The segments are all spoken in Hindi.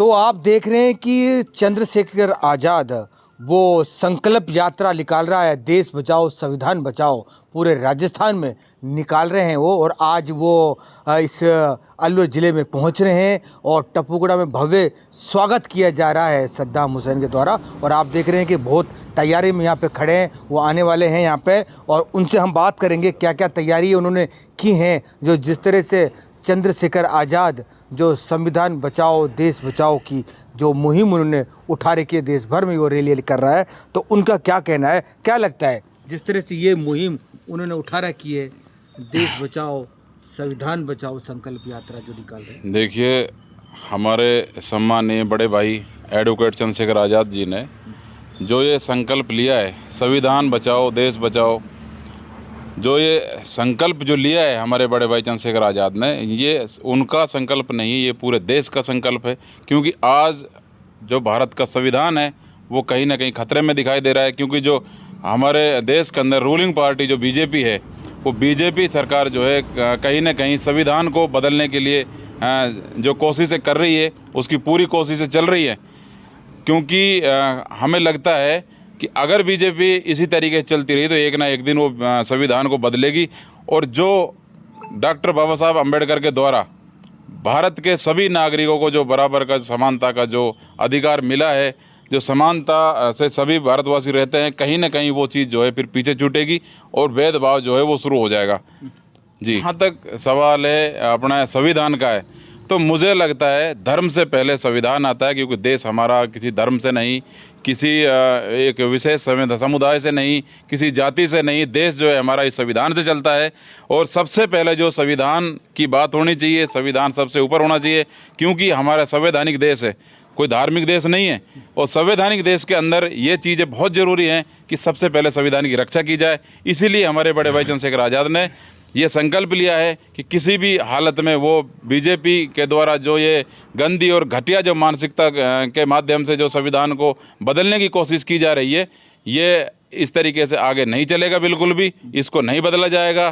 तो आप देख रहे हैं कि चंद्रशेखर आज़ाद वो संकल्प यात्रा निकाल रहा है, देश बचाओ संविधान बचाओ, पूरे राजस्थान में निकाल रहे हैं वो। और आज वो इस अलवर ज़िले में पहुंच रहे हैं और टपुगड़ा में भव्य स्वागत किया जा रहा है सद्दाम हुसैन के द्वारा। और आप देख रहे हैं कि बहुत तैयारी में यहाँ पे खड़े हैं, वो आने वाले हैं यहाँ पे और उनसे हम बात करेंगे क्या क्या तैयारी उन्होंने की हैं। जो जिस तरह से चंद्रशेखर आज़ाद जो संविधान बचाओ देश बचाओ की जो मुहिम उन्होंने उठा रखी है, देश भर में वो रैली कर रहा है, तो उनका क्या कहना है, क्या लगता है जिस तरह से ये मुहिम उन्होंने उठा रखी है, देश बचाओ संविधान बचाओ संकल्प यात्रा जो निकाल रहे हैं? देखिए, हमारे सम्मानीय बड़े भाई एडवोकेट चंद्रशेखर आज़ाद जी ने जो ये संकल्प लिया है, संविधान बचाओ देश बचाओ, जो ये संकल्प जो लिया है हमारे बड़े भाई चंद्रशेखर आज़ाद ने, ये उनका संकल्प नहीं, ये पूरे देश का संकल्प है। क्योंकि आज जो भारत का संविधान है वो कहीं ना कहीं खतरे में दिखाई दे रहा है। क्योंकि जो हमारे देश के अंदर रूलिंग पार्टी जो बीजेपी है, वो बीजेपी सरकार जो है कहीं ना कहीं संविधान को बदलने के लिए जो कोशिशें कर रही है, उसकी पूरी कोशिशें चल रही है। क्योंकि हमें लगता है कि अगर बीजेपी इसी तरीके से चलती रही तो एक ना एक दिन वो संविधान को बदलेगी। और जो डॉक्टर बाबा साहब अम्बेडकर के द्वारा भारत के सभी नागरिकों को जो बराबर का समानता का जो अधिकार मिला है, जो समानता से सभी भारतवासी रहते हैं, कहीं ना कहीं वो चीज़ जो है फिर पीछे छूटेगी और भेदभाव जो है वो शुरू हो जाएगा। जी, यहाँ तक सवाल है अपना संविधान का है, तो मुझे लगता है धर्म से पहले संविधान आता है। क्योंकि देश हमारा किसी धर्म से नहीं, किसी एक विशेष समुदाय से नहीं, किसी जाति से नहीं, देश जो है हमारा इस संविधान से चलता है। और सबसे पहले जो संविधान की बात होनी चाहिए, संविधान सबसे ऊपर होना चाहिए। क्योंकि हमारा संवैधानिक देश है, कोई धार्मिक देश नहीं है। और संवैधानिक देश के अंदर ये चीज़ें बहुत ज़रूरी हैं कि सबसे पहले संविधान की रक्षा की जाए। इसीलिए हमारे बड़े भाई चंद्रशेखर आज़ाद ने ये संकल्प लिया है कि किसी भी हालत में वो बीजेपी के द्वारा जो ये गंदी और घटिया जो मानसिकता के माध्यम से जो संविधान को बदलने की कोशिश की जा रही है, ये इस तरीके से आगे नहीं चलेगा, बिल्कुल भी इसको नहीं बदला जाएगा।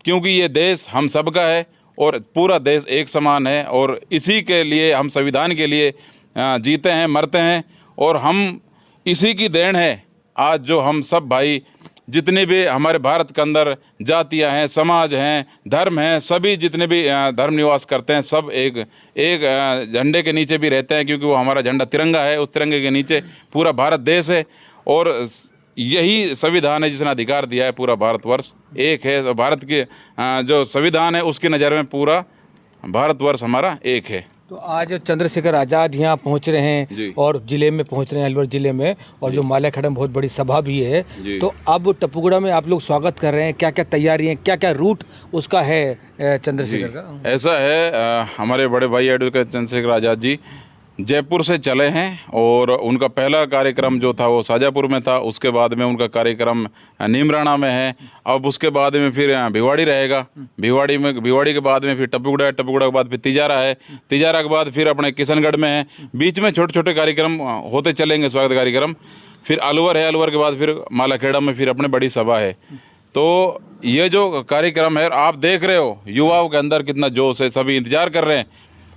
क्योंकि ये देश हम सब का है और पूरा देश एक समान है। और इसी के लिए हम संविधान के लिए जीते हैं, मरते हैं। और हम इसी की देन है आज जो हम सब भाई जितने भी हमारे भारत के अंदर जातियां हैं, समाज हैं, धर्म हैं, सभी जितने भी धर्म निवास करते हैं, सब एक झंडे के नीचे भी रहते हैं। क्योंकि वो हमारा झंडा तिरंगा है, उस तिरंगे के नीचे पूरा भारत देश है। और यही संविधान है जिसने अधिकार दिया है पूरा भारतवर्ष एक है। तो भारत के जो संविधान है उसकी नज़र में पूरा भारतवर्ष हमारा एक है। तो आज चंद्रशेखर आज़ाद यहाँ पहुँच रहे हैं और ज़िले में पहुँच रहे हैं, अलवर ज़िले में, और जो मालेखड़ा में बहुत बड़ी सभा भी है। तो अब टपुगड़ा में आप लोग स्वागत कर रहे हैं, क्या क्या तैयारी है, क्या क्या रूट उसका है चंद्रशेखर का? ऐसा है, हमारे बड़े भाई एडवोकेट चंद्रशेखर आज़ाद जी जयपुर से चले हैं और उनका पहला कार्यक्रम जो था वो शाजापुर में था। उसके बाद में उनका कार्यक्रम नीमराणा में है। अब उसके बाद में फिर भिवाड़ी रहेगा, भिवाड़ी के बाद में फिर टपुगड़ा है, टपुगड़ा के बाद फिर तिजारा है, तिजारा के बाद फिर अपने किशनगढ़ में है। बीच में छोटे छोटे कार्यक्रम होते चलेंगे, स्वागत कार्यक्रम। फिर अलवर है, अलवर के बाद फिर मालाखेड़ा में फिर अपने बड़ी सभा है। तो ये जो कार्यक्रम है, आप देख रहे हो युवाओं के अंदर कितना जोश है, सभी इंतजार कर रहे हैं।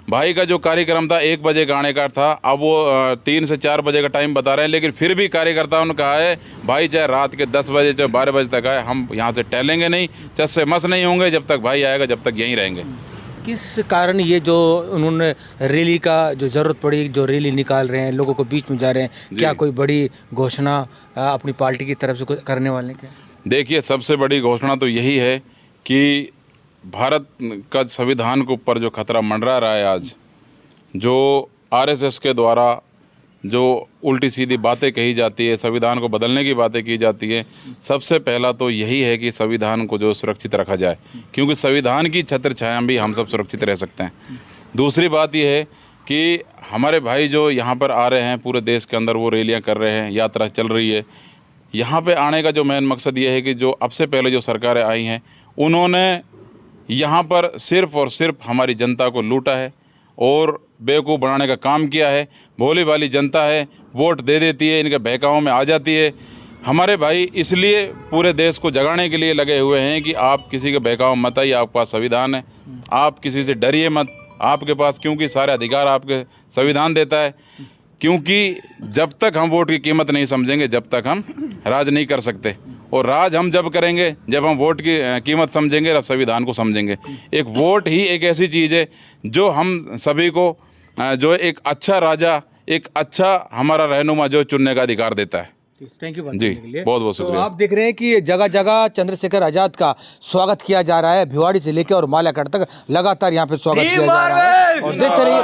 भाई का जो कार्यक्रम था 1 बजे गाने का था, अब वो 3 से 4 बजे का टाइम बता रहे हैं। लेकिन फिर भी कार्यकर्ताओं ने कहा है भाई चाहे रात के 10 बजे चाहे 12 बजे तक आए, हम यहाँ से टहलेंगे नहीं, चस्से मस नहीं होंगे जब तक भाई आएगा, जब तक यहीं रहेंगे। किस कारण ये जो उन्होंने रैली का जो ज़रूरत पड़ी, जो रैली निकाल रहे हैं, लोगों को बीच में जा रहे हैं, क्या कोई बड़ी घोषणा अपनी पार्टी की तरफ से करने वाले हैं क्या? देखिए, सबसे बड़ी घोषणा तो यही है कि भारत का संविधान के ऊपर जो खतरा मंडरा रहा है आज, जो आरएसएस के द्वारा जो उल्टी सीधी बातें कही जाती है, संविधान को बदलने की बातें की जाती हैं, सबसे पहला तो यही है कि संविधान को जो सुरक्षित रखा जाए। क्योंकि संविधान की छत्र छाया भी हम सब सुरक्षित रह सकते हैं। दूसरी बात यह है कि हमारे भाई जो यहाँ पर आ रहे हैं, पूरे देश के अंदर वो रैलियाँ कर रहे हैं, यात्रा चल रही है। यहाँ पे आने का जो मेन मकसद ये है कि जो अब से पहले जो सरकारें आई हैं, उन्होंने यहाँ पर सिर्फ़ और सिर्फ हमारी जनता को लूटा है और बेवकूफ़ बनाने का काम किया है। भोली भाली जनता है, वोट दे देती है, इनके बहकावों में आ जाती है। हमारे भाई इसलिए पूरे देश को जगाने के लिए लगे हुए हैं कि आप किसी के बहकाव मत आइए, आपके पास संविधान है, आप किसी से डरिए मत, आपके पास, क्योंकि सारे अधिकार आपके संविधान देता है। क्योंकि जब तक हम वोट की कीमत नहीं समझेंगे, जब तक हम राज नहीं कर सकते। और राज हम जब करेंगे जब हम वोट की कीमत समझेंगे और संविधान को समझेंगे। एक वोट ही एक ऐसी चीज़ है जो हम सभी को जो एक अच्छा राजा, एक अच्छा हमारा रहनुमा जो चुनने का अधिकार देता है। थैंक यू जी, बहुत बहुत तो शुक्रिया। आप देख रहे हैं कि जगह जगह चंद्रशेखर आजाद का स्वागत किया जा रहा है। भिवाड़ी से लेकर और मालाकड़ तक लगातार यहाँ पे स्वागत किया जा रहा है और देखते रहिए।